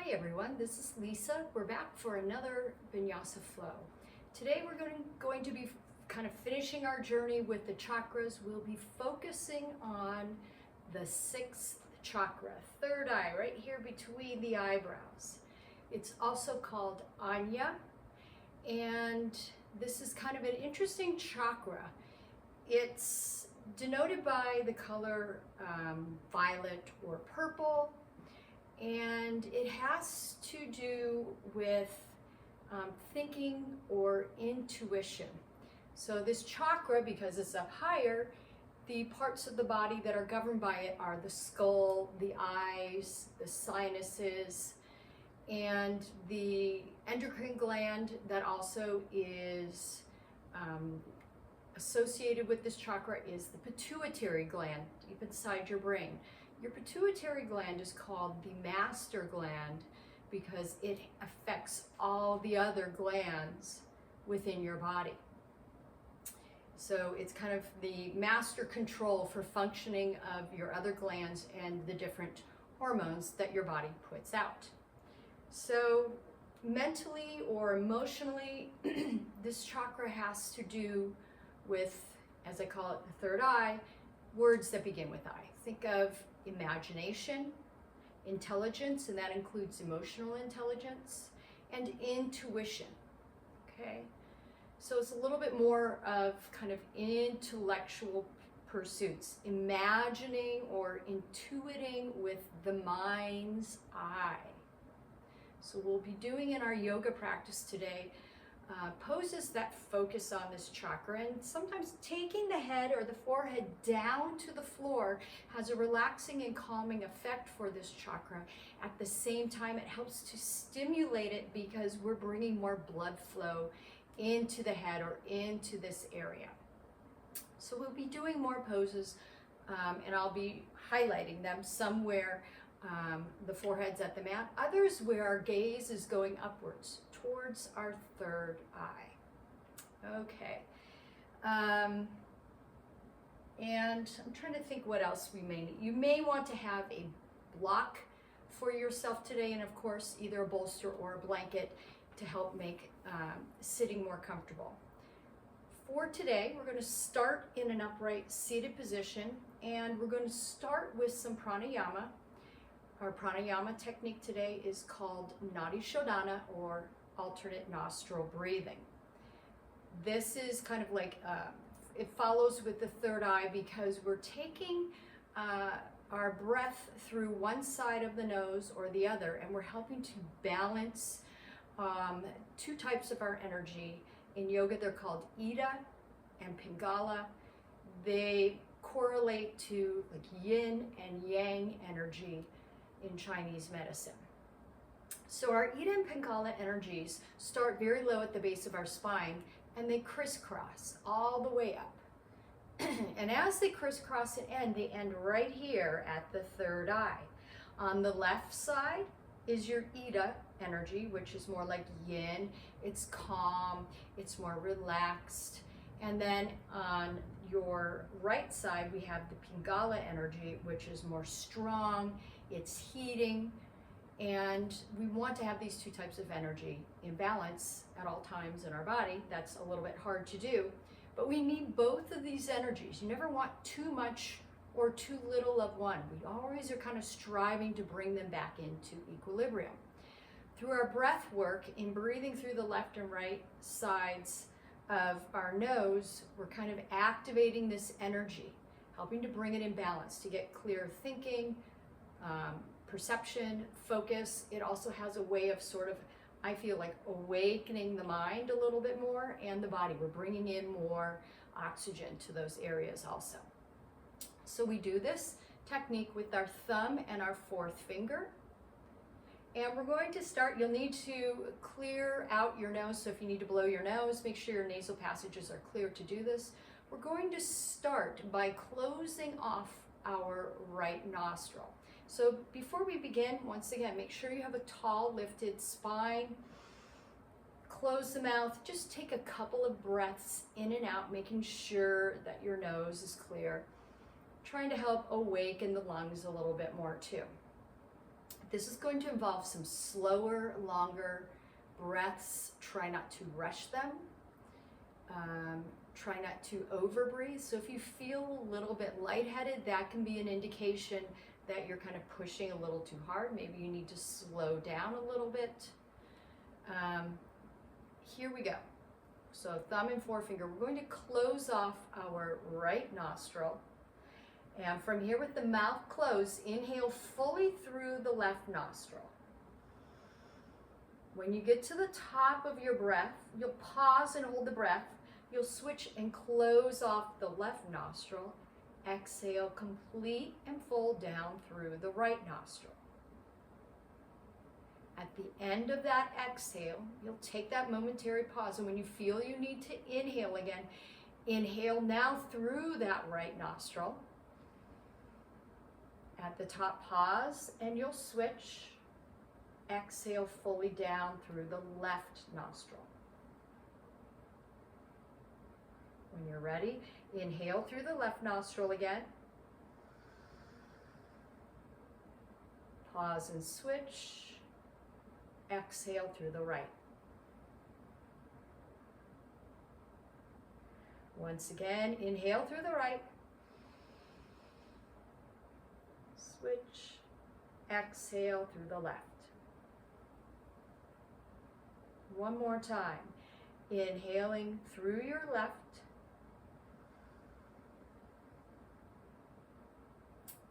Hi everyone, this is Lisa. We're back for another Vinyasa flow. Today we're going to be kind of finishing our journey with the chakras. We'll be focusing on the sixth chakra, third eye, right here between the eyebrows. It's also called Ajna, and this is kind of an interesting chakra. It's denoted by the color violet or purple, and it has to do with thinking or intuition. So this chakra, because it's up higher, the parts of the body that are governed by it are the skull, the eyes, the sinuses, and the endocrine gland that also is associated with this chakra is the pituitary gland deep inside your brain. Your pituitary gland is called the master gland because it affects all the other glands within your body. So it's kind of the master control for functioning of your other glands and the different hormones that your body puts out. So mentally or emotionally, this chakra has to do with, as I call it, the third eye, words that begin with I. Think of imagination, intelligence, and that includes emotional intelligence, and intuition, okay? So it's a little bit more of kind of intellectual pursuits, imagining or intuiting with the mind's eye. So we'll be doing in our yoga practice today poses that focus on this chakra, and sometimes taking the head or the forehead down to the floor has a relaxing and calming effect for this chakra. At the same time, it helps to stimulate it because we're bringing more blood flow into the head or into this area. So we'll be doing more poses, and I'll be highlighting them, some where the forehead's at the mat, others where our gaze is going upwards towards our third eye. Okay. And I'm trying to think what else we may need. You may want to have a block for yourself today, and of course either a bolster or a blanket to help make sitting more comfortable. For today, we're going to start in an upright seated position, and we're going to start with some pranayama. Our pranayama technique today is called Nadi Shodhana, or alternate nostril breathing. This is kind of like, it follows with the third eye because we're taking our breath through one side of the nose or the other, and we're helping to balance two types of our energy. In yoga, they're called Ida and Pingala. They correlate to like yin and yang energy in Chinese medicine. So our Ida and Pingala energies start very low at the base of our spine, and they crisscross all the way up. And as they crisscross and end, they end right here at the third eye. On the left side is your Ida energy, which is more like yin. It's calm, it's more relaxed. And then on your right side, we have the Pingala energy, which is more strong, it's heating, and we want to have these two types of energy in balance at all times in our body. That's a little bit hard to do, but we need both of these energies. You never want too much or too little of one. We always are kind of striving to bring them back into equilibrium. Through our breath work, in breathing through the left and right sides of our nose, we're kind of activating this energy, helping to bring it in balance, to get clear thinking, perception, focus. It also has a way of sort of, I feel like, awakening the mind a little bit more and the body. We're bringing in more oxygen to those areas also. So we do this technique with our thumb and our fourth finger. And we're going to start, you'll need to clear out your nose. So if you need to blow your nose, make sure your nasal passages are clear to do this. We're going to start by closing off our right nostril. So before we begin, once again, make sure you have a tall lifted spine. Close the mouth. Just take a couple of breaths in and out, making sure that your nose is clear. Trying to help awaken the lungs a little bit more too. This is going to involve some slower, longer breaths. Try not to rush them. Try not to overbreathe. So if you feel a little bit lightheaded, that can be an indication that you're kind of pushing a little too hard. Maybe you need to slow down a little bit. Here we go. So thumb and forefinger, we're going to close off our right nostril. And from here with the mouth closed, inhale fully through the left nostril. When you get to the top of your breath, you'll pause and hold the breath. You'll switch and close off the left nostril. Exhale, complete and full down through the right nostril. At the end of that exhale, you'll take that momentary pause, and when you feel you need to inhale again, inhale now through that right nostril. At the top, pause, and you'll switch. Exhale fully down through the left nostril. When you're ready, inhale through the left nostril again. Pause and switch. Exhale through the right. Once again, inhale through the right. Switch. Exhale through the left. One more time. Inhaling through your left.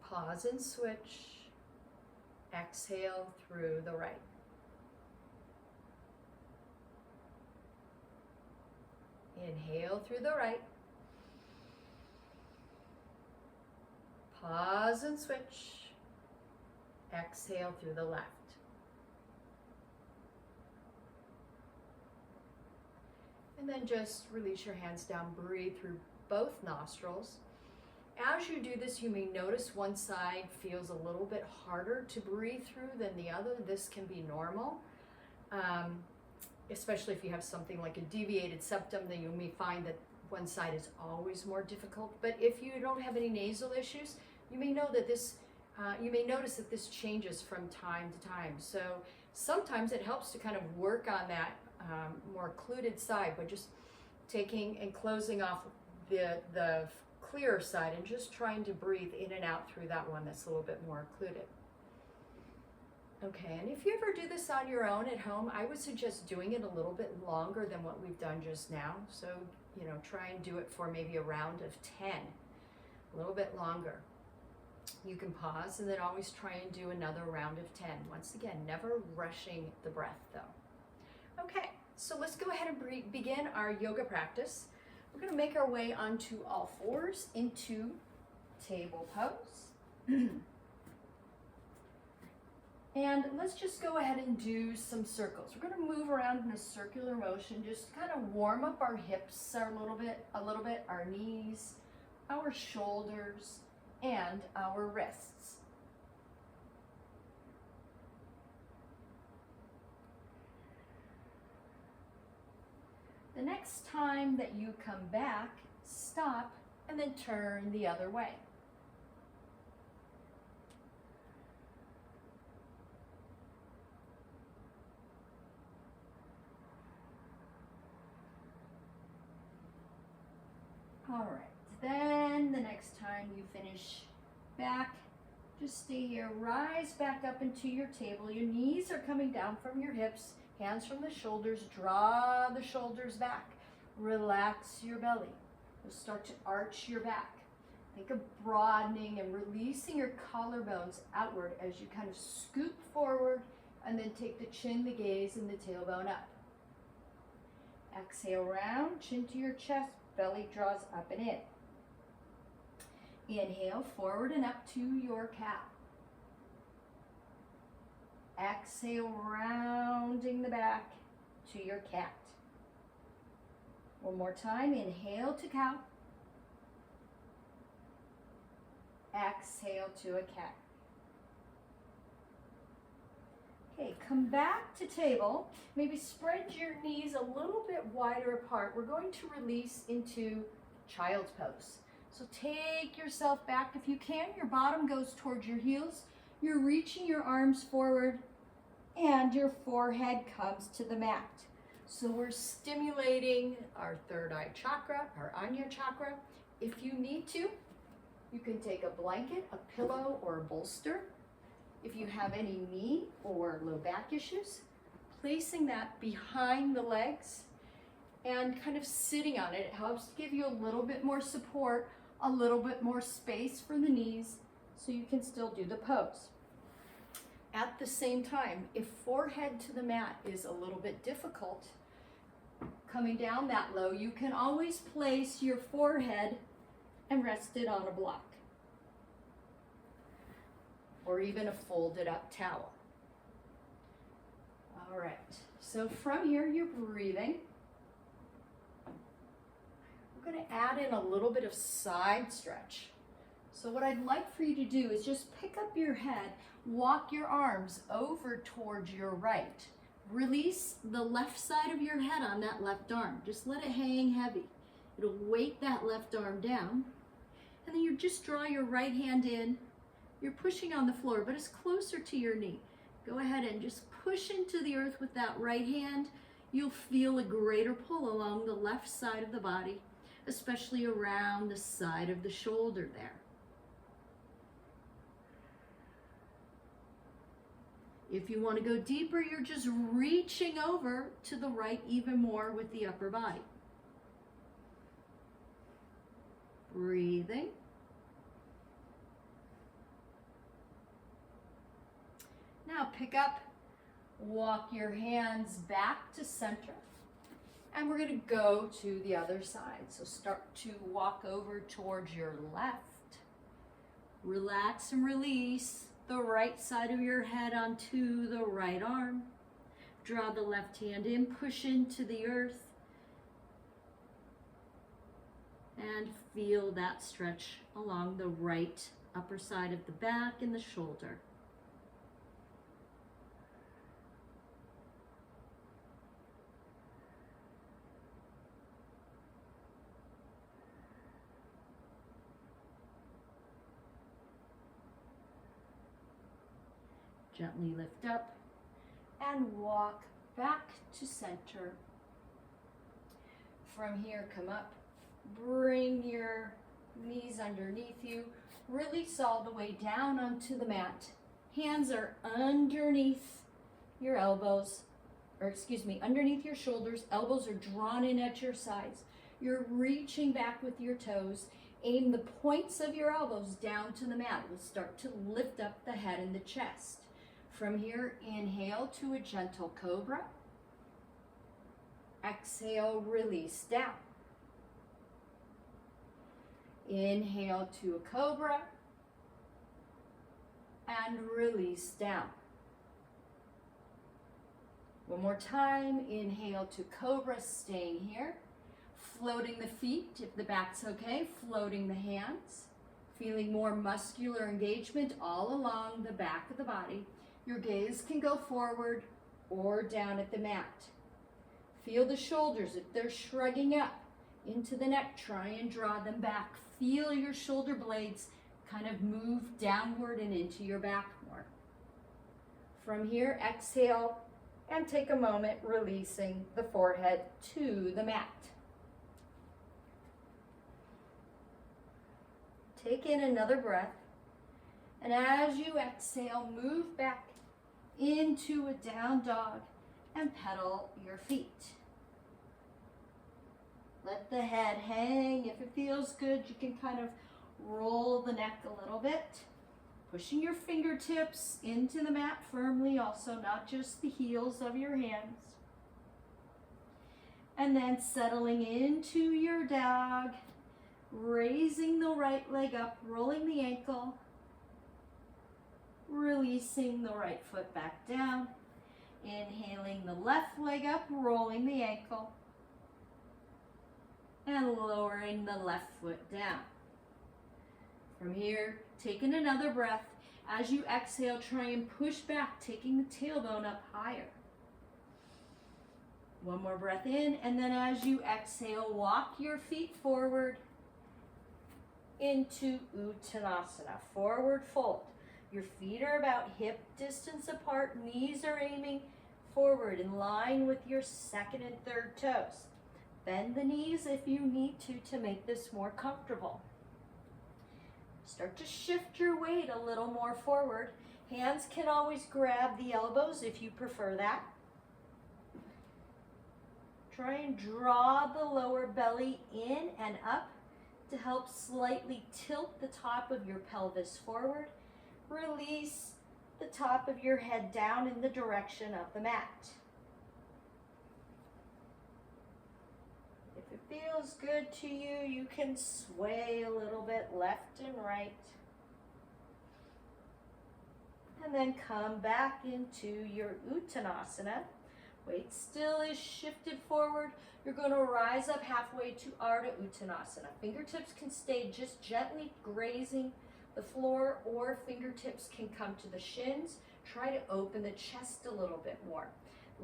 Pause and switch. Exhale through the right. Inhale through the right. Pause and switch. Exhale through the left. And then just release your hands down, breathe through both nostrils. As you do this, you may notice one side feels a little bit harder to breathe through than the other. This can be normal, especially if you have something like a deviated septum, then you may find that one side is always more difficult. But if you don't have any nasal issues, you may know that this, you may notice that this changes from time to time. So sometimes it helps to kind of work on that more occluded side by just taking and closing off the clearer side and just trying to breathe in and out through that one that's a little bit more occluded. Okay, and if you ever do this on your own at home, I would suggest doing it a little bit longer than what we've done just now. So, you know, try and do it for maybe a round of 10, a little bit longer. You can pause and then always try and do another round of 10. Once again, never rushing the breath though. Okay, so let's go ahead and begin our yoga practice. We're going to make our way onto all fours into table pose. And let's just go ahead and do some circles. We're going to move around in a circular motion, just kind of warm up our hips a little bit, our knees, our shoulders, and our wrists. The next time that you come back, stop and then turn the other way. All right, then the next time you finish back, just stay here, rise back up into your table. Your knees are coming down from your hips, hands from the shoulders, draw the shoulders back, relax your belly. You'll start to arch your back. Think of broadening and releasing your collarbones outward as you kind of scoop forward and then take the chin, the gaze, and the tailbone up. Exhale round, chin to your chest, belly draws up and in. Inhale, forward and up to your cow. Exhale, rounding the back to your cat. One more time, inhale to cow. Exhale to a cat. Okay, come back to table. Maybe spread your knees a little bit wider apart. We're going to release into child's pose. So take yourself back if you can. Your bottom goes towards your heels. You're reaching your arms forward and your forehead comes to the mat. So we're stimulating our third eye chakra, our Ajna chakra. If you need to, you can take a blanket, a pillow, or a bolster. If you have any knee or low back issues, placing that behind the legs and kind of sitting on it. It helps give you a little bit more support, a little bit more space for the knees so you can still do the pose. At the same time, if forehead to the mat is a little bit difficult, coming down that low, you can always place your forehead and rest it on a block, or even a folded up towel. All right, so from here you're breathing. We're going to add in a little bit of side stretch. So what I'd like for you to do is just pick up your head, walk your arms over towards your right. Release the left side of your head on that left arm. Just let it hang heavy. It'll weight that left arm down. And then you just draw your right hand in. You're pushing on the floor, but it's closer to your knee. Go ahead and just push into the earth with that right hand. You'll feel a greater pull along the left side of the body, especially around the side of the shoulder there. If you want to go deeper, you're just reaching over to the right even more with the upper body. Breathing. Now pick up, walk your hands back to center, and we're going to go to the other side. So start to walk over towards your left. Relax and release the right side of your head onto the right arm. Draw the left hand in, push into the earth, and feel that stretch along the right upper side of the back and the shoulder. Gently lift up and walk back to center. From here, come up, bring your knees underneath you, release all the way down onto the mat. Hands are underneath your elbows, underneath your shoulders. Elbows are drawn in at your sides. You're reaching back with your toes. Aim the points of your elbows down to the mat. We'll start to lift up the head and the chest. From here, inhale to a gentle cobra. Exhale, release down. Inhale to a cobra and release down. One more time, inhale to cobra, staying here. Floating the feet if the back's okay, floating the hands. Feeling more muscular engagement all along the back of the body. Your gaze can go forward or down at the mat. Feel the shoulders. If they're shrugging up into the neck, try and draw them back. Feel your shoulder blades kind of move downward and into your back more. From here, exhale and take a moment releasing the forehead to the mat. Take in another breath. And as you exhale, move back into a down dog and pedal your feet. Let the head hang. If it feels good, you can kind of roll the neck a little bit. Pushing your fingertips into the mat firmly also, not just the heels of your hands. And then settling into your dog, raising the right leg up, rolling the ankle, releasing the right foot back down, inhaling the left leg up, rolling the ankle, and lowering the left foot down. From here, taking another breath. As you exhale, try and push back, taking the tailbone up higher. One more breath in, and then as you exhale, walk your feet forward into Uttanasana, forward fold. Your feet are about hip distance apart. Knees are aiming forward in line with your second and third toes. Bend the knees if you need to make this more comfortable. Start to shift your weight a little more forward. Hands can always grab the elbows if you prefer that. Try and draw the lower belly in and up to help slightly tilt the top of your pelvis forward. Release the top of your head down in the direction of the mat. If it feels good to you, you can sway a little bit left and right. And then come back into your Uttanasana. Weight still is shifted forward. You're going to rise up halfway to Ardha Uttanasana. Fingertips can stay just gently grazing the floor, or fingertips can come to the shins. Try to open the chest a little bit more.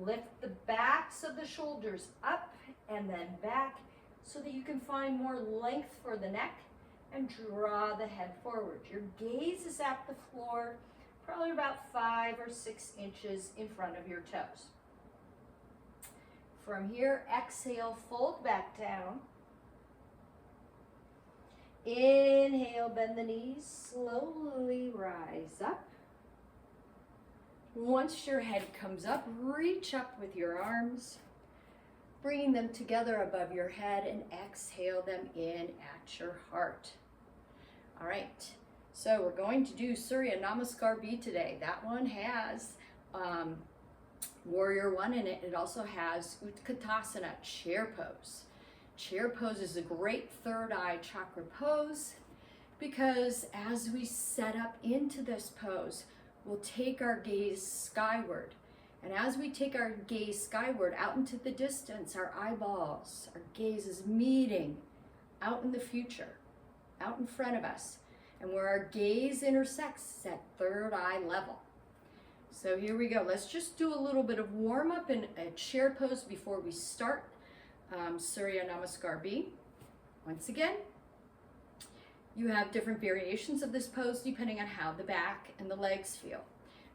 Lift the backs of the shoulders up and then back so that you can find more length for the neck, and draw the head forward. Your gaze is at the floor, probably about 5 or 6 inches in front of your toes. From here, exhale, fold back down. Inhale, bend the knees, slowly rise up. Once your head comes up, reach up with your arms, bringing them together above your head, and exhale them in at your heart. All right, so we're going to do Surya Namaskar B today. That one has Warrior One in it. It also has Utkatasana, chair pose. Chair pose is a great third eye chakra pose because as we set up into this pose, we'll take our gaze skyward. And as we take our gaze skyward out into the distance, our eyeballs, our gaze is meeting out in the future, out in front of us, and where our gaze intersects is at third eye level. So here we go. Let's just do a little bit of warm up in a chair pose before we start Surya Namaskar B. Once again, you have different variations of this pose depending on how the back and the legs feel.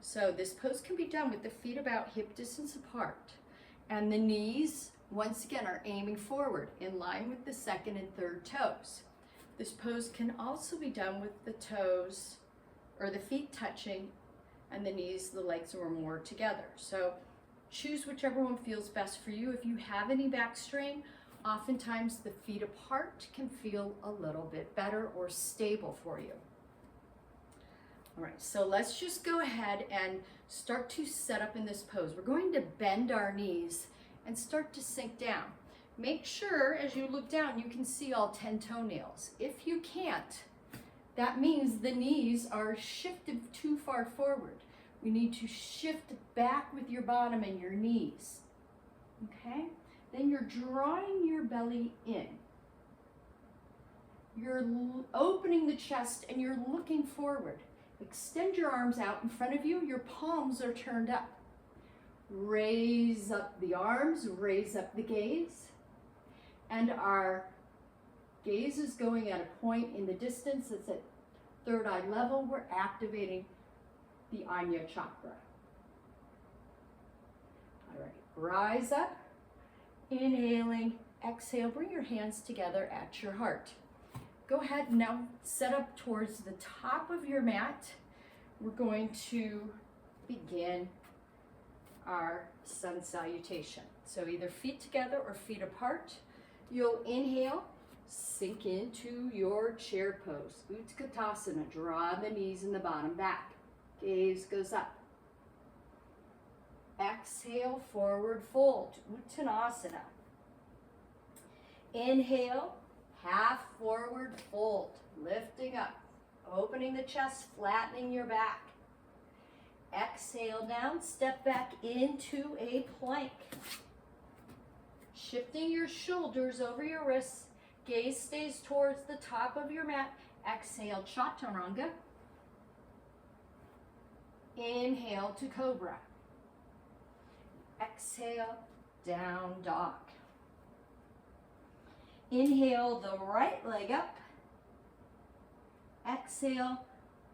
So this pose can be done with the feet about hip distance apart, and the knees, once again, are aiming forward in line with the second and third toes. This pose can also be done with the toes or the feet touching and the knees, the legs are more together. So choose whichever one feels best for you. If you have any back strain, oftentimes the feet apart can feel a little bit better or stable for you. All right, so let's just go ahead and start to set up in this pose. We're going to bend our knees and start to sink down. Make sure as you look down, you can see all 10 toenails. If you can't, that means the knees are shifted too far forward. We need to shift back with your bottom and your knees, okay? Then you're drawing your belly in. You're opening the chest and you're looking forward. Extend your arms out in front of you. Your palms are turned up. Raise up the arms, raise up the gaze. And our gaze is going at a point in the distance that's at third eye level. We're activating the Ajna chakra. All right, rise up, inhaling, exhale, bring your hands together at your heart. Go ahead and now set up towards the top of your mat. We're going to begin our sun salutation. So either feet together or feet apart. You'll inhale, sink into your chair pose. Utkatasana, draw the knees and the bottom back. Gaze goes up. Exhale, forward fold, Uttanasana. Inhale, half forward fold, lifting up, opening the chest, flattening your back. Exhale down, step back into a plank. Shifting your shoulders over your wrists, gaze stays towards the top of your mat. Exhale, Chaturanga. Inhale to Cobra. Exhale, down dog. Inhale the right leg up. Exhale,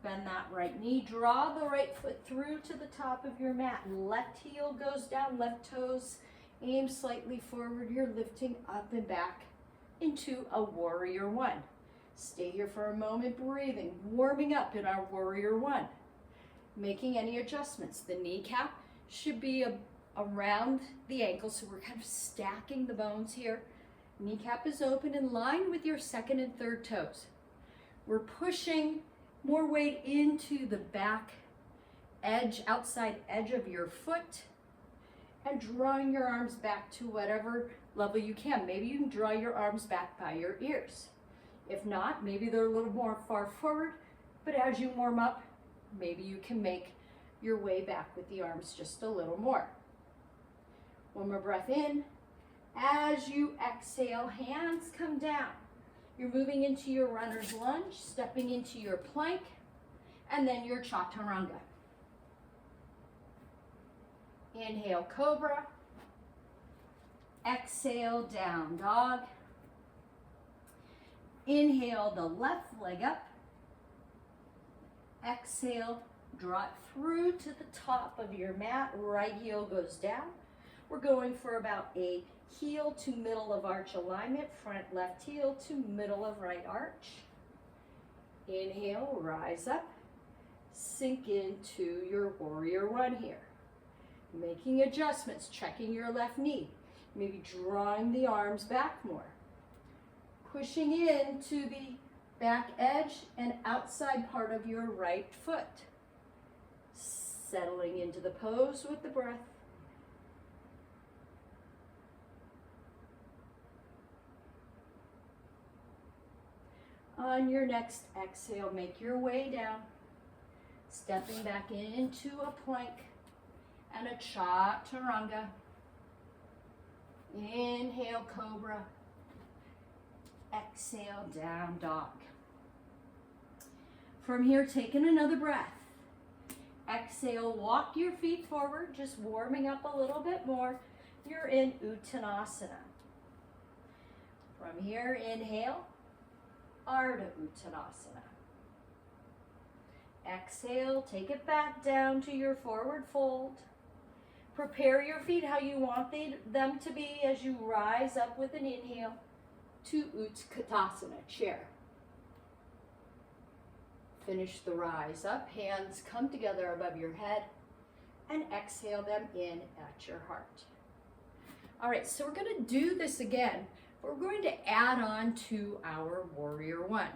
Bend that right knee, draw the right foot through to the top of your mat. Left heel goes down, left toes aim slightly forward. You're lifting up and back into a warrior one. Stay here for a moment, breathing, warming up in our warrior one. Making any adjustments. The kneecap should be around the ankle, so we're kind of stacking the bones here. Kneecap is open in line with your second and third toes. We're pushing more weight into the back edge, outside edge of your foot, and drawing your arms back to whatever level you can. Maybe you can draw your arms back by your ears. If not, maybe they're a little more far forward, but as you warm up, maybe you can make your way back with the arms just a little more. One more breath in. As you exhale, hands come down. You're moving into your runner's lunge, stepping into your plank, and then your chaturanga. Inhale, cobra. Exhale, down dog. Inhale, the left leg up. Exhale, draw it through to the top of your mat. Right heel goes down. We're going for about a heel to middle of arch alignment, front left heel to middle of right arch. Inhale, rise up, sink into your warrior one here. Making adjustments, checking your left knee, maybe drawing the arms back more. Pushing into the back edge and outside part of your right foot. Settling into the pose with the breath. On your next exhale, make your way down, stepping back into a plank and a chaturanga. Inhale, cobra. Exhale, down dog. From here, taking another breath. Exhale, walk your feet forward, just warming up a little bit more. You're in Uttanasana. From here, inhale, Ardha Uttanasana. Exhale, take it back down to your forward fold. Prepare your feet how you want them to be as you rise up with an inhale to Utkatasana, chair. Finish the rise up, hands come together above your head, and exhale them in at your heart. All right, so we're going to do this again, but we're going to add on to our warrior one.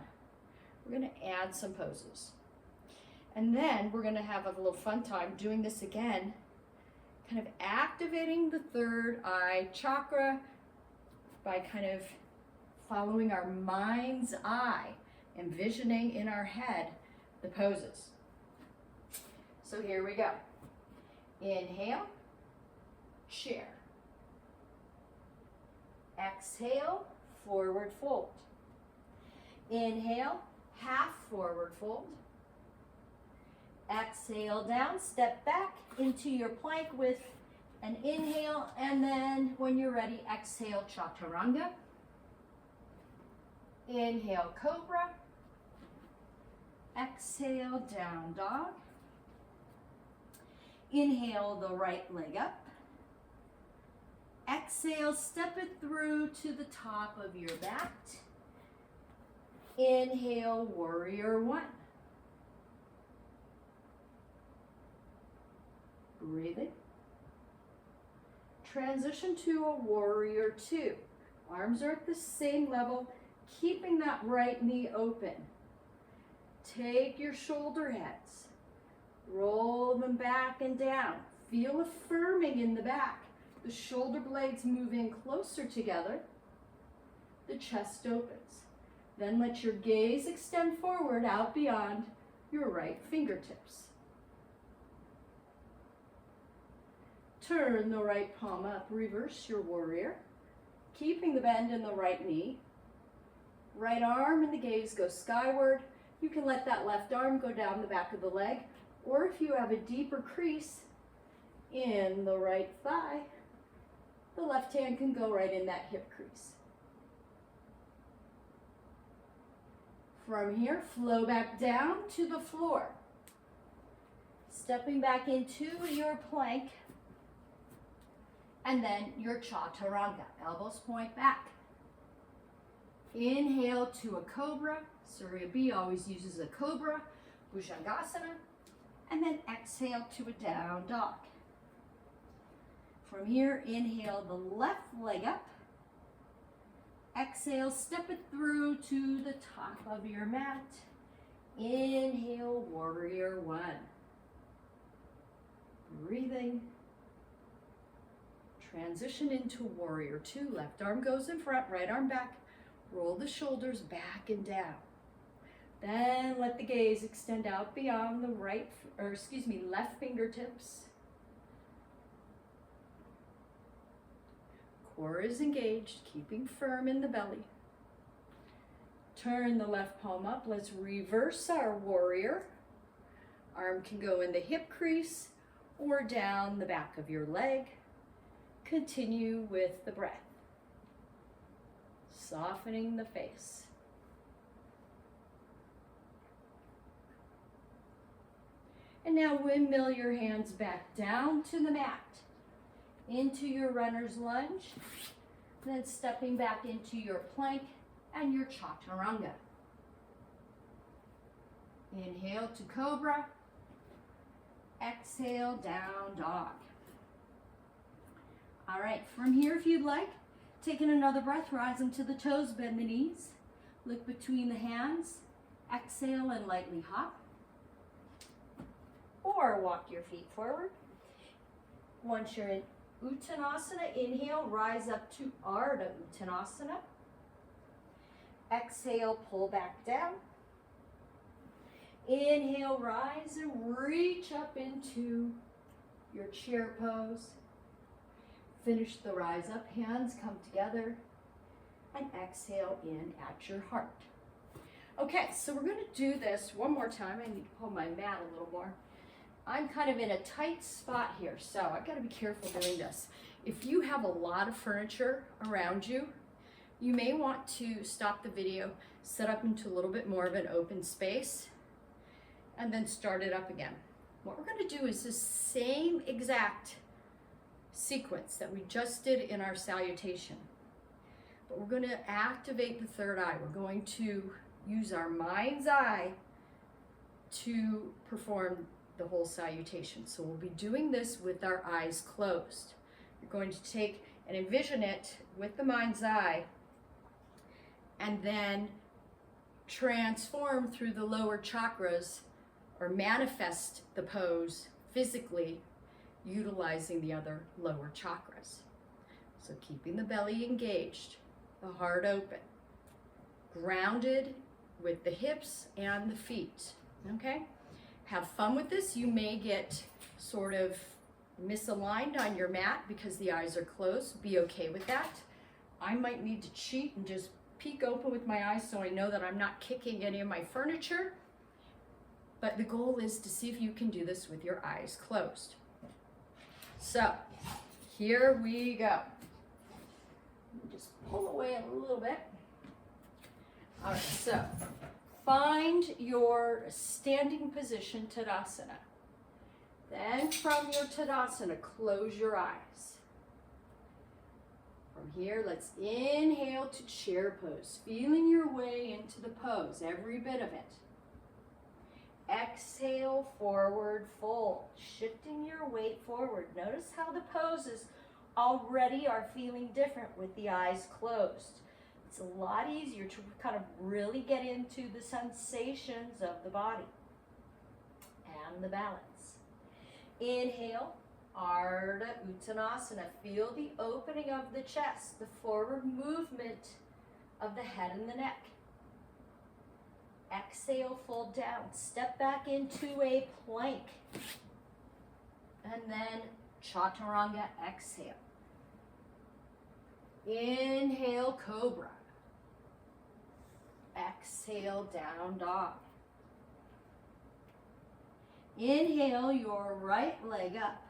We're going to add some poses. And then we're going to have a little fun time doing this again, kind of activating the third eye chakra by kind of following our mind's eye, envisioning in our head the poses. So here we go. Inhale, chair. Exhale, forward fold. Inhale, half forward fold. Exhale down, step back into your plank with an inhale, and then when you're ready, exhale, chaturanga. Inhale, cobra. Exhale, down dog. Inhale, the right leg up. Exhale, step it through to the top of your mat. Inhale, warrior one. Breathing. Transition to a warrior two. Arms are at the same level, keeping that right knee open. Take your shoulder heads, roll them back and down. Feel a firming in the back. The shoulder blades move in closer together. The chest opens. Then let your gaze extend forward out beyond your right fingertips. Turn the right palm up, reverse your warrior, keeping the bend in the right knee. Right arm and the gaze go skyward. You can let that left arm go down the back of the leg, or if you have a deeper crease in the right thigh, the left hand can go right in that hip crease. From here, flow back down to the floor. Stepping back into your plank. And then your chaturanga. Elbows point back. Inhale to a cobra. Surya B always uses a cobra. Bhujangasana. And then exhale to a down dog. From here, inhale the left leg up. Exhale, step it through to the top of your mat. Inhale, warrior one. Breathing. Transition into warrior two. Left arm goes in front, right arm back. Roll the shoulders back and down. Then let the gaze extend out beyond the left fingertips. Core is engaged, keeping firm in the belly. Turn the left palm up. Let's reverse our warrior. Arm can go in the hip crease or down the back of your leg. Continue with the breath. Softening the face. And now windmill your hands back down to the mat. Into your runner's lunge. Then stepping back into your plank and your chaturanga. Inhale to cobra. Exhale, down dog. All right, from here, if you'd like, taking another breath, rising to the toes, bend the knees. Look between the hands. Exhale and lightly hop. Or walk your feet forward. Once you're in Uttanasana, inhale, rise up to Ardha Uttanasana. Exhale, pull back down. Inhale, rise and reach up into your chair pose. Finish the rise up, hands come together, and exhale in at your heart. Okay, so we're going to do this one more time. I need to pull my mat a little more. I'm kind of in a tight spot here, so I've got to be careful doing this. If you have a lot of furniture around you, you may want to stop the video, set up into a little bit more of an open space, and then start it up again. What we're going to do is the same exact sequence that we just did in our salutation, but we're going to activate the third eye. We're going to use our mind's eye to perform the whole salutation. So we'll be doing this with our eyes closed. You're going to take and envision it with the mind's eye and then transform through the lower chakras or manifest the pose physically utilizing the other lower chakras. So keeping the belly engaged, the heart open, grounded with the hips and the feet, okay? Have fun with this. You may get sort of misaligned on your mat because the eyes are closed. Be okay with that. I might need to cheat and just peek open with my eyes so I know that I'm not kicking any of my furniture. But the goal is to see if you can do this with your eyes closed. So, here we go. Just pull away a little bit. All right, so find your standing position, Tadasana. Then from your Tadasana, close your eyes. From here, let's inhale to chair pose, feeling your way into the pose, every bit of it. Exhale, forward fold, shifting your weight forward. Notice how the poses already are feeling different with the eyes closed. It's a lot easier to kind of really get into the sensations of the body and the balance. Inhale, Ardha Uttanasana. Feel the opening of the chest, the forward movement of the head and the neck. Exhale, fold down. Step back into a plank. And then chaturanga, exhale. Inhale, cobra. Exhale, down dog. Inhale your right leg up.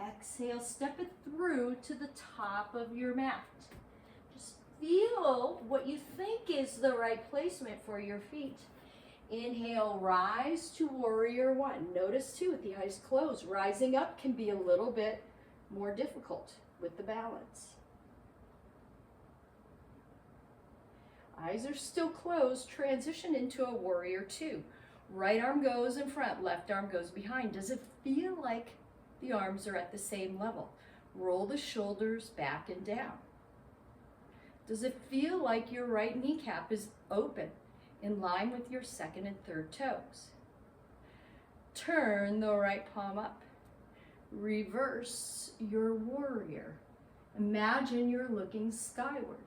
Exhale, step it through to the top of your mat. Just feel what you think is the right placement for your feet. Inhale, rise to warrior one. Notice too, with the eyes closed, rising up can be a little bit more difficult with the balance. Eyes are still closed. Transition into a warrior two. Right arm goes in front, left arm goes behind. Does it feel like the arms are at the same level? Roll the shoulders back and down. Does it feel like your right kneecap is open, in line with your second and third toes? Turn the right palm up. Reverse your warrior. Imagine you're looking skyward.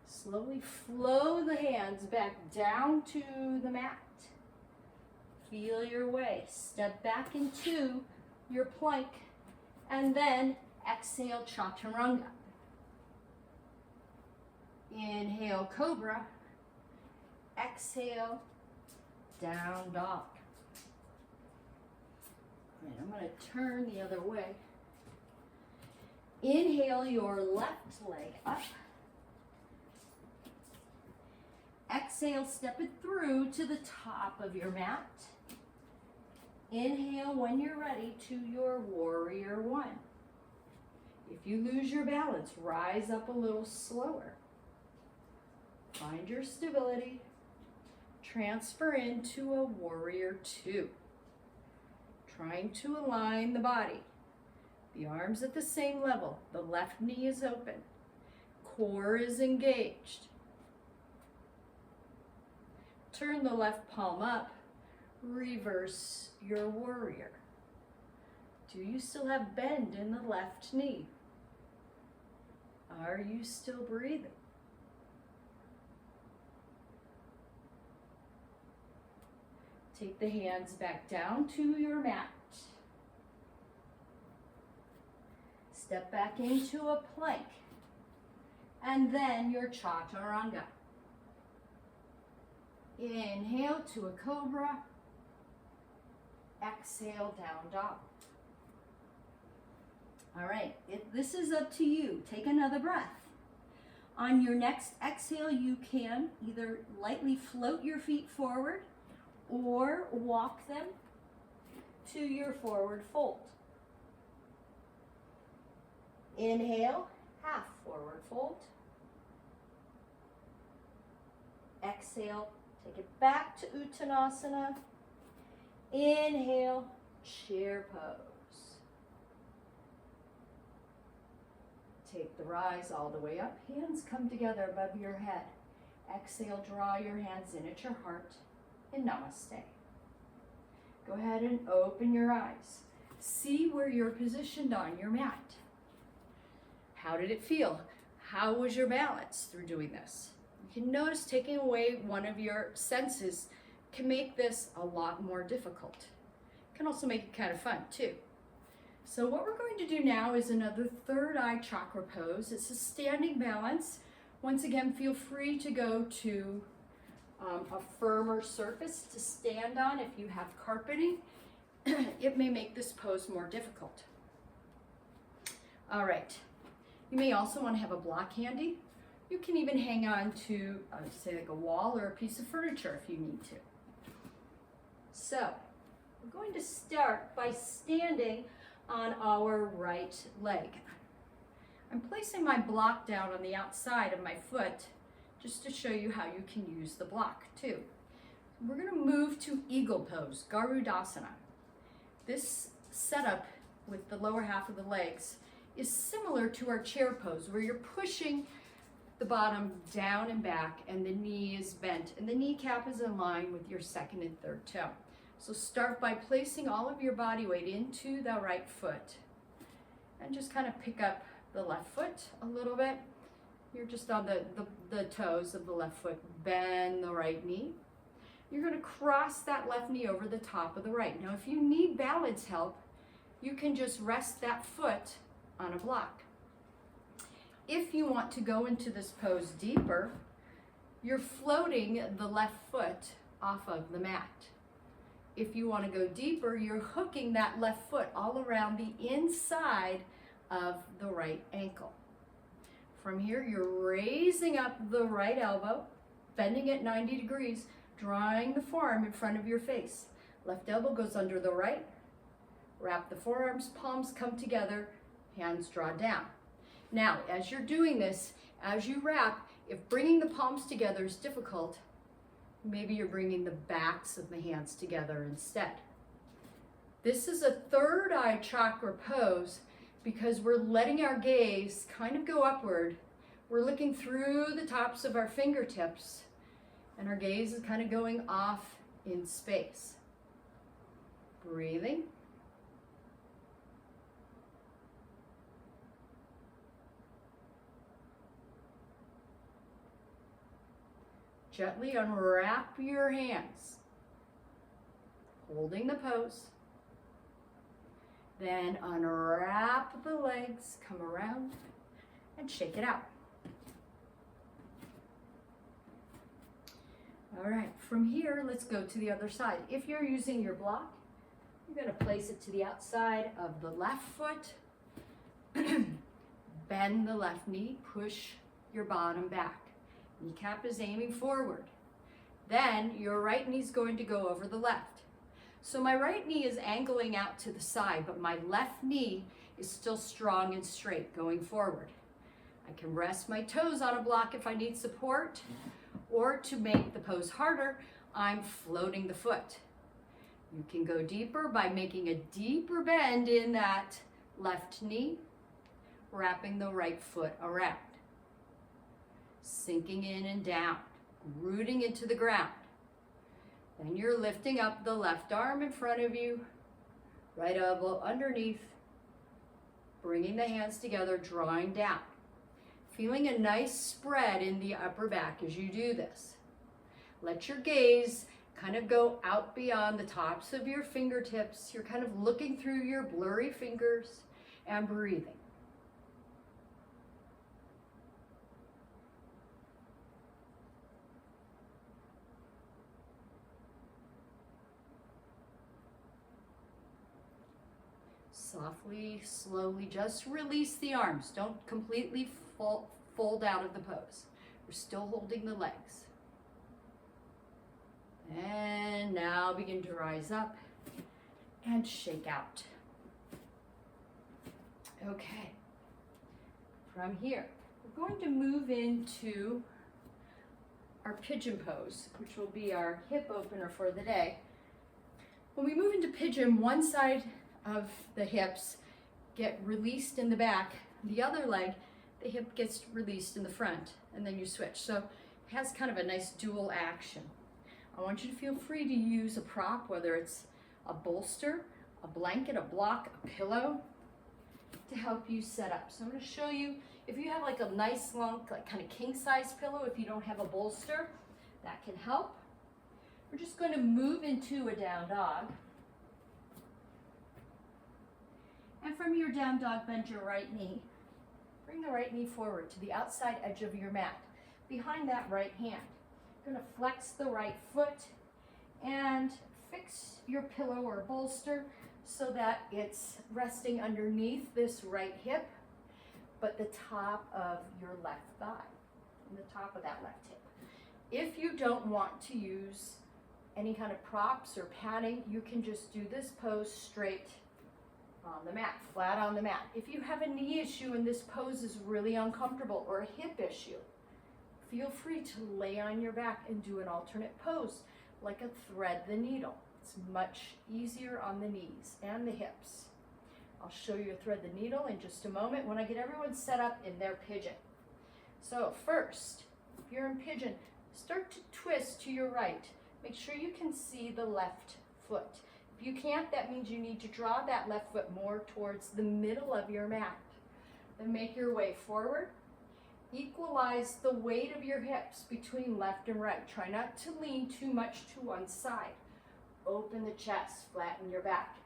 Slowly flow the hands back down to the mat. Feel your way. Step back into your plank and then exhale, chaturanga. Inhale, cobra. Exhale, down dog. All right, I'm going to turn the other way. Inhale your left leg up. Exhale, step it through to the top of your mat. Inhale when you're ready to your warrior one. If you lose your balance, rise up a little slower. Find your stability. Transfer into a warrior two. Trying to align the body. The arms at the same level. The left knee is open. Core is engaged. Turn the left palm up. Reverse your warrior. Do you still have bend in the left knee? Are you still breathing? Take the hands back down to your mat. Step back into a plank. And then your chaturanga. Inhale to a cobra. Exhale, down dog. All right, this is up to you. Take another breath. On your next exhale, you can either lightly float your feet forward or walk them to your forward fold. Inhale, half forward fold. Exhale, take it back to Uttanasana. Inhale, chair pose. Take the rise all the way up. Hands come together above your head. Exhale, draw your hands in at your heart in Namaste. Go ahead and open your eyes. See where you're positioned on your mat. How did it feel? How was your balance through doing this? You can notice taking away one of your senses can make this a lot more difficult. It can also make it kind of fun too. So what we're going to do now is another third eye chakra pose. It's a standing balance. Once again, feel free to go to a firmer surface to stand on if you have carpeting. It may make this pose more difficult. All right. You may also want to have a block handy. You can even hang on to, say, like a wall or a piece of furniture if you need to. So, we're going to start by standing on our right leg. I'm placing my block down on the outside of my foot just to show you how you can use the block too. We're going to move to eagle pose, Garudasana. This setup with the lower half of the legs is similar to our chair pose where you're pushing the bottom down and back and the knee is bent and the kneecap is in line with your second and third toe. So start by placing all of your body weight into the right foot and just kind of pick up the left foot a little bit. You're just on the toes of the left foot. Bend the right knee. You're going to cross that left knee over the top of the right. Now if you need balance help, you can just rest that foot on a block. If you want to go into this pose deeper, you're floating the left foot off of the mat. if you want to go deeper, you're hooking that left foot all around the inside of the right ankle. From here, you're raising up the right elbow, bending it 90 degrees, drawing the forearm in front of your face. Left elbow goes under the right. Wrap the forearms, palms come together, hands draw down. Now, as you're doing this, as you wrap, if bringing the palms together is difficult, maybe you're bringing the backs of the hands together instead. This is a third eye chakra pose because we're letting our gaze kind of go upward. We're looking through the tops of our fingertips, and our gaze is kind of going off in space. Breathing. Gently unwrap your hands, holding the pose. Then unwrap the legs, come around, and shake it out. All right, from here, let's go to the other side. If you're using your block, you're going to place it to the outside of the left foot. Bend the left knee, push your bottom back. Kneecap is aiming forward. Then your right knee is going to go over the left. So my right knee is angling out to the side, but my left knee is still strong and straight going forward. I can rest my toes on a block if I need support, or to make the pose harder, I'm floating the foot. You can go deeper by making a deeper bend in that left knee, wrapping the right foot around. Sinking in and down, rooting into the ground. Then you're lifting up the left arm in front of you, right elbow underneath, bringing the hands together, drawing down. Feeling a nice spread in the upper back as you do this. Let your gaze kind of go out beyond the tops of your fingertips. You're kind of looking through your blurry fingers and breathing. Softly, slowly, just release the arms. Don't completely fold out of the pose. We're still holding the legs. And now begin to rise up and shake out. Okay. From here, we're going to move into our pigeon pose, which will be our hip opener for the day. When we move into pigeon, one side of the hips get released in the back, the other leg, the hip gets released in the front, and then you switch. So it has kind of a nice dual action. I want you to feel free to use a prop, whether it's a bolster, a blanket, a block, a pillow, to help you set up. So I'm going to show you, if you have like a nice long, like kind of king size pillow, if you don't have a bolster, that can help. We're just going to move into a down dog. And from your down dog, bend your right knee. Bring the right knee forward to the outside edge of your mat, behind that right hand. You're going to flex the right foot and fix your pillow or bolster so that it's resting underneath this right hip, but the top of your left thigh, and the top of that left hip. If you don't want to use any kind of props or padding, you can just do this pose straight on the mat, flat on the mat. If you have a knee issue and this pose is really uncomfortable, or a hip issue, feel free to lay on your back and do an alternate pose, like a thread the needle. It's much easier on the knees and the hips. I'll show you a thread the needle in just a moment when I get everyone set up in their pigeon. So first, if you're in pigeon, start to twist to your right. Make sure you can see the left foot. If you can't, that means you need to draw that left foot more towards the middle of your mat. Then make your way forward. Equalize the weight of your hips between left and right. Try not to lean too much to one side. Open the chest, flatten your back.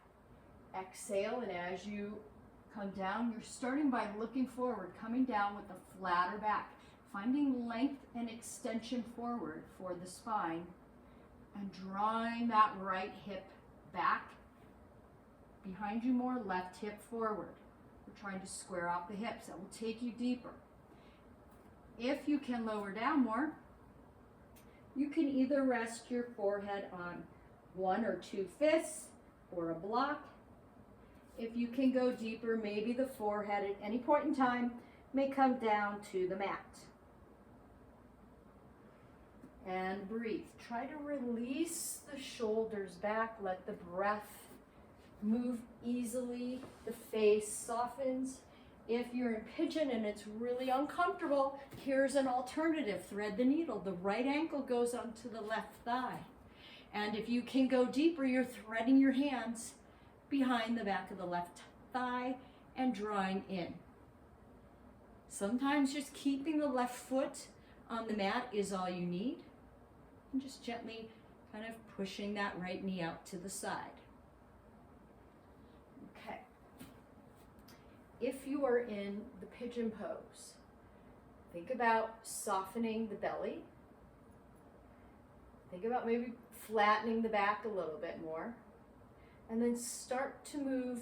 Exhale, and as you come down, you're starting by looking forward, coming down with a flatter back, finding length and extension forward for the spine, and drawing that right hip back behind you more, left hip forward. We're trying to square out the hips. That will take you deeper. If you can lower down more, you can either rest your forehead on 1 or 2 fists or a block. If you can go deeper, maybe the forehead at any point in time may come down to the mat. And breathe. Try to release the shoulders back. Let the breath move easily. The face softens. If you're in pigeon and it's really uncomfortable, here's an alternative. Thread the needle. The right ankle goes onto the left thigh. And if you can go deeper, you're threading your hands behind the back of the left thigh and drawing in. Sometimes just keeping the left foot on the mat is all you need. And just gently kind of pushing that right knee out to the side. Okay. If you are in the pigeon pose, think about softening the belly. Think about maybe flattening the back a little bit more. And then start to move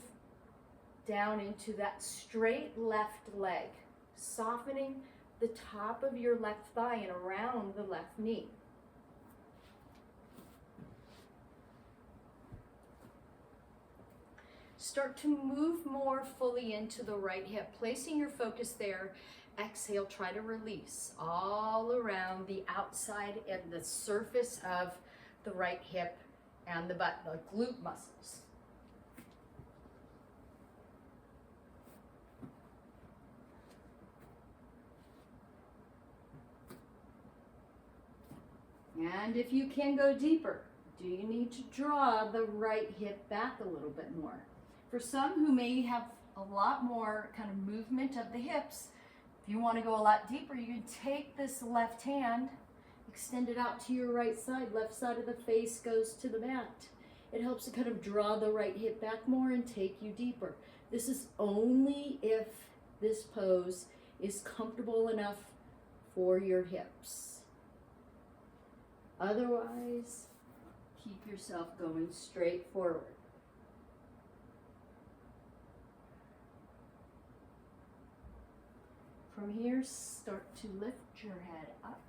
down into that straight left leg, softening the top of your left thigh and around the left knee. Start to move more fully into the right hip, placing your focus there. Exhale, try to release all around the outside and the surface of the right hip and the butt, the glute muscles. And if you can go deeper, do you need to draw the right hip back a little bit more? For some who may have a lot more kind of movement of the hips, if you want to go a lot deeper, you can take this left hand, extend it out to your right side. Left side of the face goes to the mat. It helps to kind of draw the right hip back more and take you deeper. This is only if this pose is comfortable enough for your hips. Otherwise, keep yourself going straight forward. From here, start to lift your head up.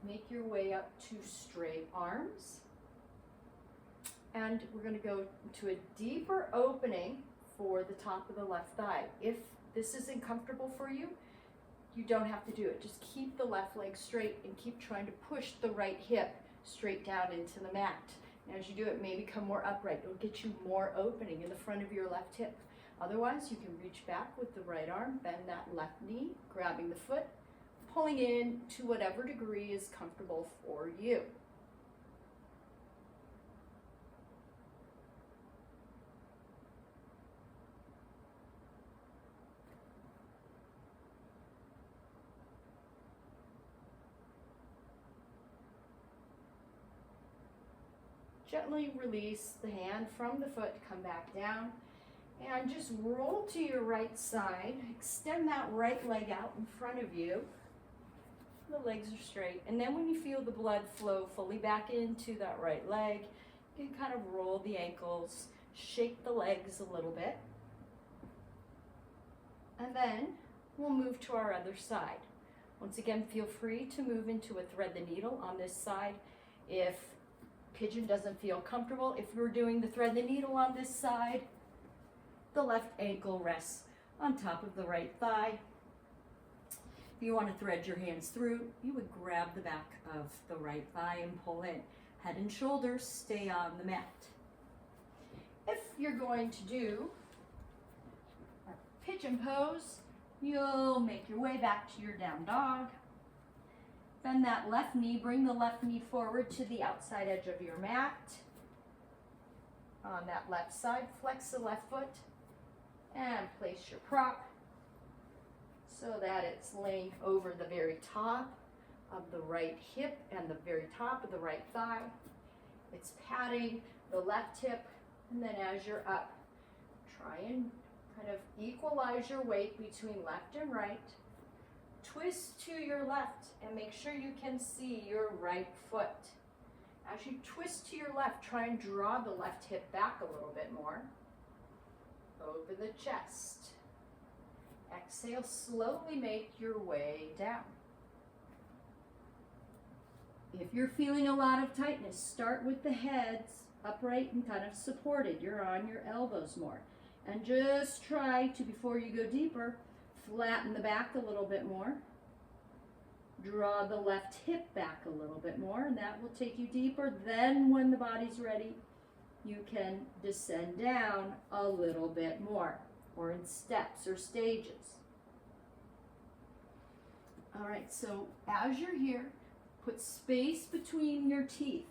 Make your way up to straight arms. And we're going to go to a deeper opening for the top of the left thigh. If this isn't comfortable for you, you don't have to do it. Just keep the left leg straight and keep trying to push the right hip straight down into the mat. And as you do it, maybe come more upright. It'll get you more opening in the front of your left hip. Otherwise, you can reach back with the right arm, bend that left knee, grabbing the foot, pulling in to whatever degree is comfortable for you. Gently release the hand from the foot, come back down, and just roll to your right side. Extend that right leg out in front of you. The legs are straight. And then when you feel the blood flow fully back into that right leg, you can kind of roll the ankles, shake the legs a little bit. And then we'll move to our other side. Once again, feel free to move into a thread the needle on this side. If pigeon doesn't feel comfortable, if we're doing the thread the needle on this side, the left ankle rests on top of the right thigh. If you want to thread your hands through, you would grab the back of the right thigh and pull in. Head and shoulders stay on the mat. If you're going to do a pigeon pose, you'll make your way back to your down dog. Bend that left knee, bring the left knee forward to the outside edge of your mat. On that left side, flex the left foot and place your prop so that it's laying over the very top of the right hip and the very top of the right thigh. It's patting the left hip, and then as you're up, try and kind of equalize your weight between left and right. Twist to your left and make sure you can see your right foot. As you twist to your left, try and draw the left hip back a little bit more. Open the chest. Exhale, slowly make your way down. If you're feeling a lot of tightness, start with the heads upright and kind of supported. You're on your elbows more. And just try to, before you go deeper, flatten the back a little bit more. Draw the left hip back a little bit more, and that will take you deeper. Then when the body's ready, you can descend down a little bit more, or in steps or stages. All right, so as you're here, put space between your teeth.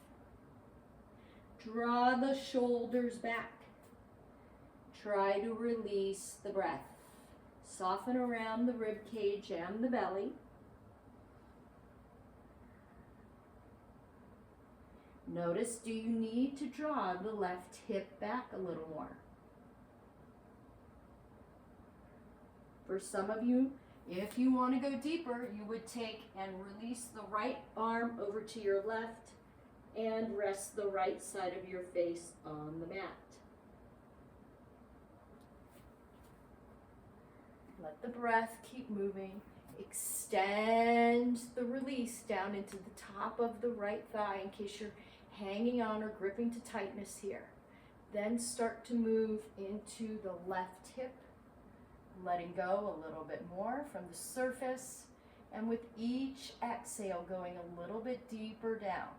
Draw the shoulders back. Try to release the breath. Soften around the rib cage and the belly. Notice, do you need to draw the left hip back a little more? For some of you, if you want to go deeper, you would take and release the right arm over to your left and rest the right side of your face on the mat. Let the breath keep moving. Extend the release down into the top of the right thigh in case you're hanging on or gripping to tightness here. Then start to move into the left hip, letting go a little bit more from the surface, and with each exhale going a little bit deeper down.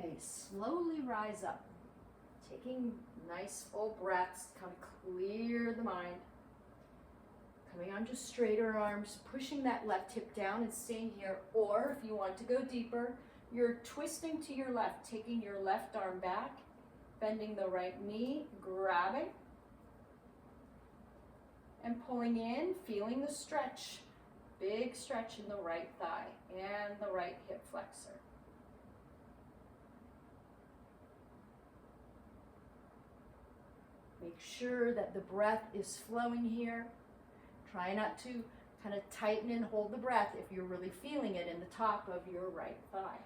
Okay, slowly rise up, taking nice full breaths, kind of clear the mind. Coming on to straighter arms, pushing that left hip down and staying here. Or if you want to go deeper, you're twisting to your left, taking your left arm back, bending the right knee, grabbing, and pulling in, feeling the stretch. Big stretch in the right thigh and the right hip flexor. Make sure that the breath is flowing here. Try not to kind of tighten and hold the breath if you're really feeling it in the top of your right thigh.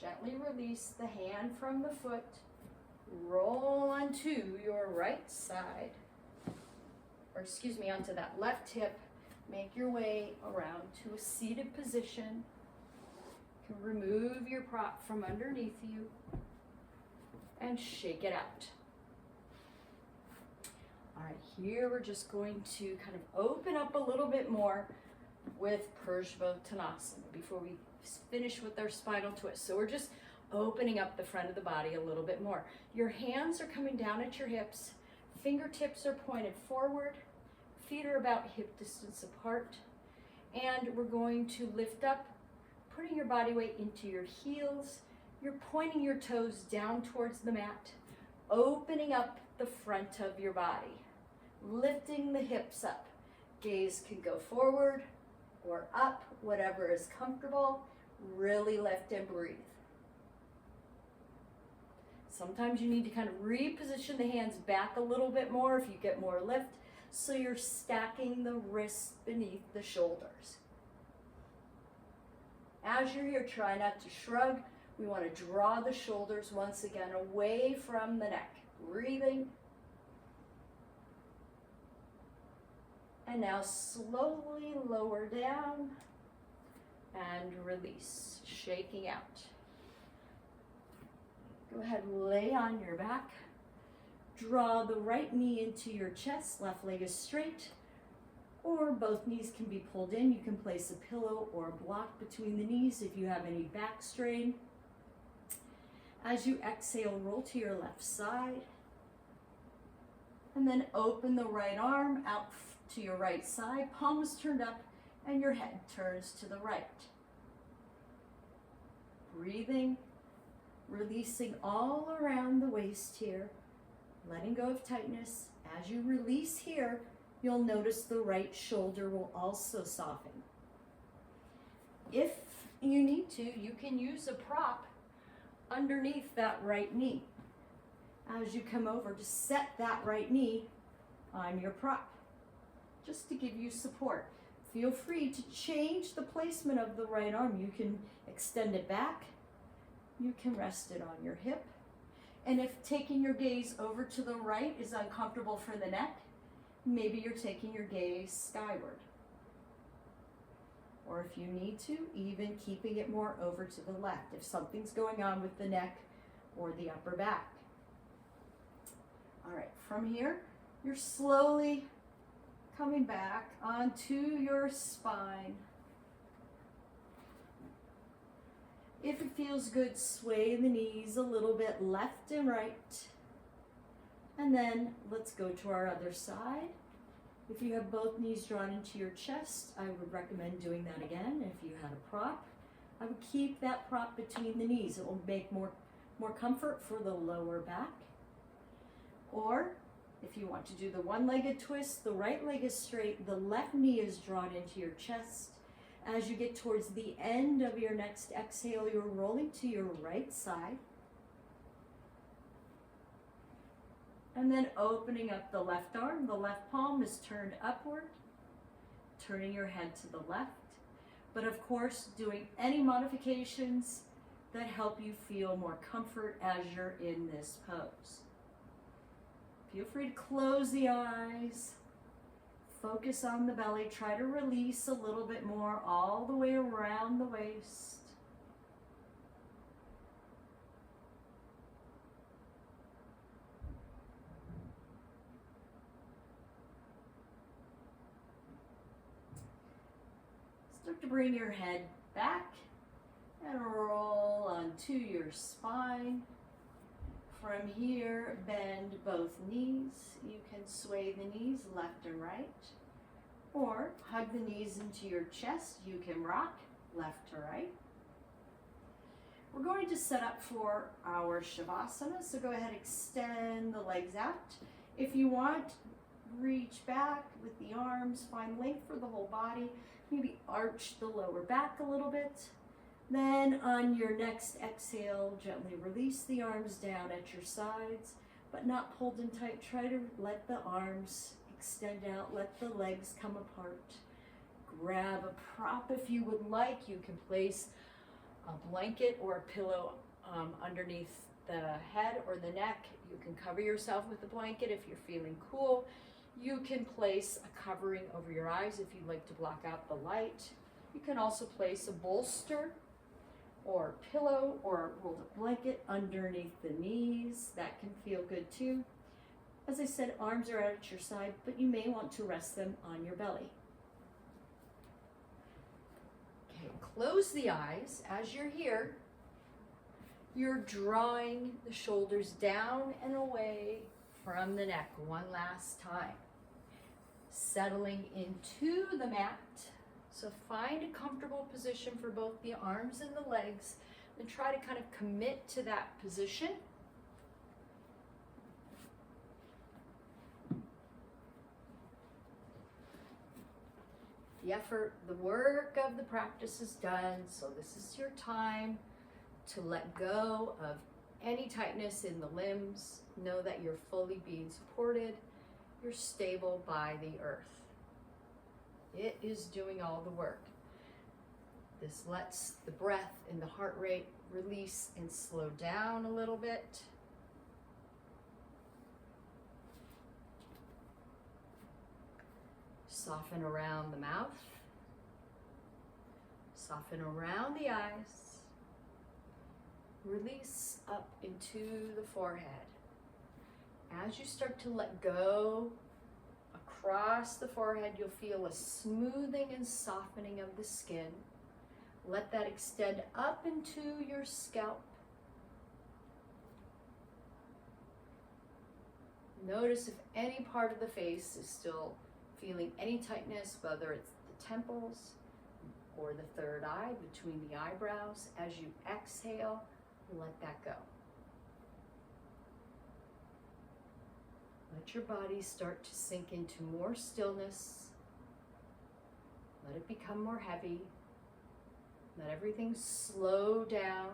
Gently release the hand from the foot. Roll onto your right side. Or excuse me, onto that left hip. Make your way around to a seated position. You can remove your prop from underneath you and shake it out. All right, here we're just going to kind of open up a little bit more with Parsvottanasana before we finish with our spinal twist. So we're just opening up the front of the body a little bit more. Your hands are coming down at your hips, fingertips are pointed forward, feet are about hip distance apart, and we're going to lift up, putting your body weight into your heels. You're pointing your toes down towards the mat, opening up the front of your body, lifting the hips up. Gaze can go forward or up, whatever is comfortable. Really lift and breathe. Sometimes you need to kind of reposition the hands back a little bit more if you get more lift, so you're stacking the wrists beneath the shoulders. As you're here, try not to shrug. We want to draw the shoulders once again away from the neck. Breathing. And now slowly lower down and release, shaking out. Go ahead and lay on your back. Draw the right knee into your chest, left leg is straight, or both knees can be pulled in. You can place a pillow or a block between the knees if you have any back strain. As you exhale, roll to your left side, and then open the right arm out to your right side, palms turned up, and your head turns to the right. Breathing, releasing all around the waist here, letting go of tightness. As you release here, you'll notice the right shoulder will also soften. If you need to, you can use a prop underneath that right knee. As you come over, to set that right knee on your prop, just to give you support. Feel free to change the placement of the right arm. You can extend it back. You can rest it on your hip. And if taking your gaze over to the right is uncomfortable for the neck, maybe you're taking your gaze skyward. Or if you need to, even keeping it more over to the left if something's going on with the neck or the upper back. All right, from here, you're slowly coming back onto your spine. If it feels good, sway the knees a little bit left and right. And then let's go to our other side. If you have both knees drawn into your chest, I would recommend doing that again. If you had a prop, I would keep that prop between the knees. It will make more comfort for the lower back. Or if you want to do the one-legged twist, the right leg is straight, the left knee is drawn into your chest. As you get towards the end of your next exhale, you're rolling to your right side. And then opening up the left arm, the left palm is turned upward, turning your head to the left. But of course, doing any modifications that help you feel more comfort as you're in this pose. Feel free to close the eyes, focus on the belly, try to release a little bit more all the way around the waist. Start to bring your head back and roll onto your spine. From here, bend both knees. You can sway the knees left and right, or hug the knees into your chest. You can rock left to right. We're going to set up for our Shavasana, so go ahead and extend the legs out. If you want, reach back with the arms, find length for the whole body. Maybe arch the lower back a little bit. Then on your next exhale, gently release the arms down at your sides, but not pulled in tight. Try to let the arms extend out, let the legs come apart. Grab a prop if you would like. You can place a blanket or a pillow underneath the head or the neck. You can cover yourself with a blanket if you're feeling cool. You can place a covering over your eyes if you'd like to block out the light. You can also place a bolster or pillow or rolled up blanket underneath the knees. That can feel good too. As I said, arms are out at your side, but you may want to rest them on your belly. Okay, close the eyes. As you're here, you're drawing the shoulders down and away from the neck one last time. Settling into the mat. So find a comfortable position for both the arms and the legs, and try to kind of commit to that position. The effort, the work of the practice is done, so this is your time to let go of any tightness in the limbs. Know that you're fully being supported. You're stable by the earth. It is doing all the work. This lets the breath and the heart rate release and slow down a little bit. Soften around the mouth. Soften around the eyes. Release up into the forehead. As you start to let go across the forehead, you'll feel a smoothing and softening of the skin. Let that extend up into your scalp. Notice if any part of the face is still feeling any tightness, whether it's the temples or the third eye between the eyebrows. As you exhale, let that go. Let let your body start to sink into more stillness. Let it become more heavy. Let everything slow down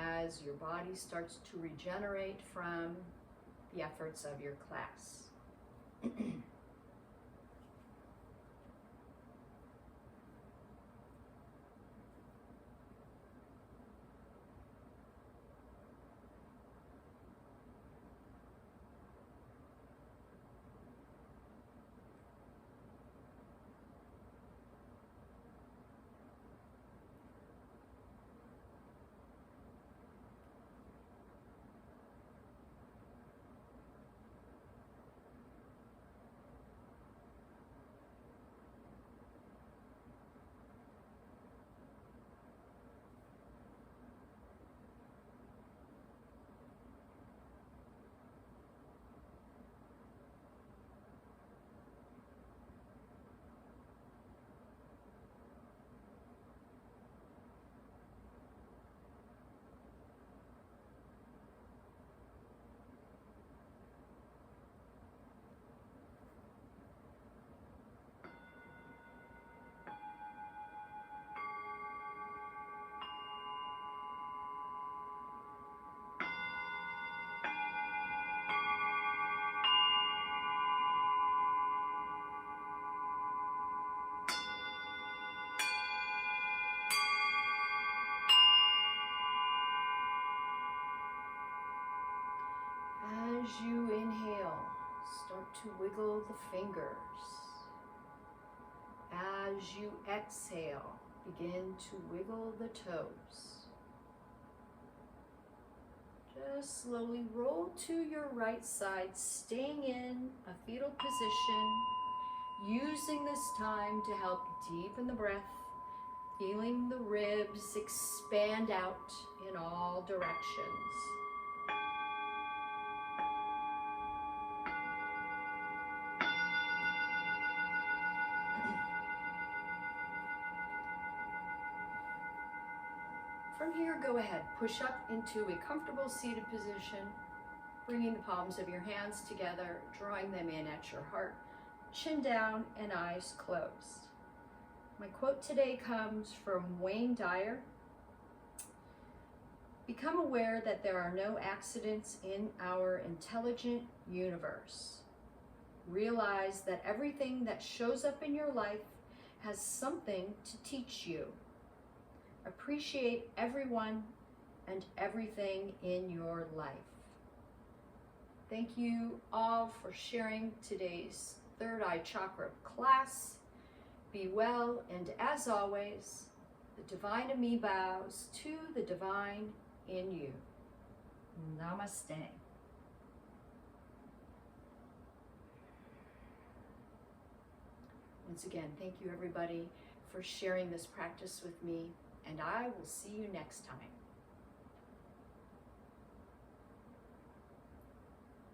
as your body starts to regenerate from the efforts of your class. As you inhale, start to wiggle the fingers. As you exhale, begin to wiggle the toes. Just slowly roll to your right side, staying in a fetal position, using this time to help deepen the breath, feeling the ribs expand out in all directions. From here, go ahead, push up into a comfortable seated position, bringing the palms of your hands together, drawing them in at your heart, chin down and eyes closed. My quote today comes from Wayne Dyer. Become aware that there are no accidents in our intelligent universe. Realize that everything that shows up in your life has something to teach you. Appreciate everyone and everything in your life. Thank you all for sharing today's Third Eye Chakra class. Be well, and as always, the divine in me bows to the divine in you. Namaste. Once again, thank you everybody for sharing this practice with me, and I will see you next time.